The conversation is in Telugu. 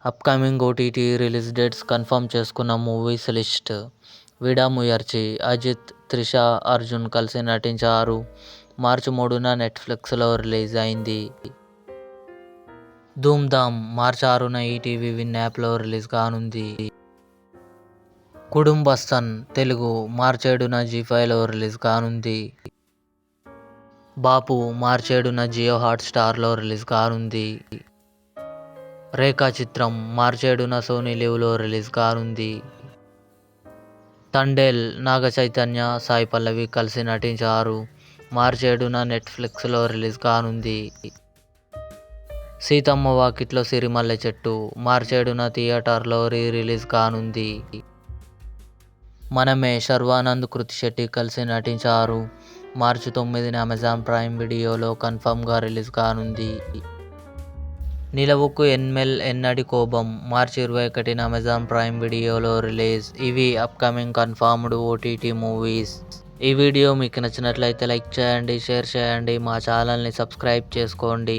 Upcoming OTT release dates confirm చేసుకున్న మూవీస్ లిస్ట్. 'వీడా ముయర్చి' అజిత్, త్రిష, అర్జున్ కలిసి నటించారు. మార్చి 3న నెట్ఫ్లిక్స్లో రిలీజ్ అయింది. 'ధూమ్ధామ్' మార్చి 6న ఈటీవీ విన్ యాప్లో రిలీజ్ కానుంది. 'కుడుంబస్థన్' తెలుగు మార్చి 7న జీ5లో రిలీజ్ కానుంది. 'బాపు' మార్చి 7న జియో హాట్స్టార్లో రిలీజ్ కానుంది. 'రేఖాచిత్రం' మార్చి 7న సోనీ లివ్లో రిలీజ్ కానుంది. 'తండేల్' నాగ చైతన్య, సాయి పల్లవి కలిసి నటించారు. మార్చి 7న నెట్ఫ్లిక్స్లో రిలీజ్ కానుంది. 'సీతమ్మ వాకిట్లో సిరిమల్లె చెట్టు' మార్చి 7న థియేటర్లో రిలీజ్ కానుంది. 'మనమే' శర్వానంద్, కృతి శెట్టి కలిసి నటించారు. మార్చి 9న అమెజాన్ ప్రైమ్ వీడియోలో కన్ఫర్మ్గా రిలీజ్ కానుంది. 'నిలవుకు ఎన్మెల్ ఎన్నడి కోపం' మార్చి 21న అమెజాన్ ప్రైమ్ వీడియోలో రిలీజ్. ఇవి అప్కమింగ్ కన్ఫర్మ్డ్ ఓటీటీ మూవీస్. ఈ వీడియో మీకు నచ్చినట్లయితే లైక్ చేయండి, షేర్ చేయండి, మా ఛానల్ని సబ్స్క్రైబ్ చేసుకోండి.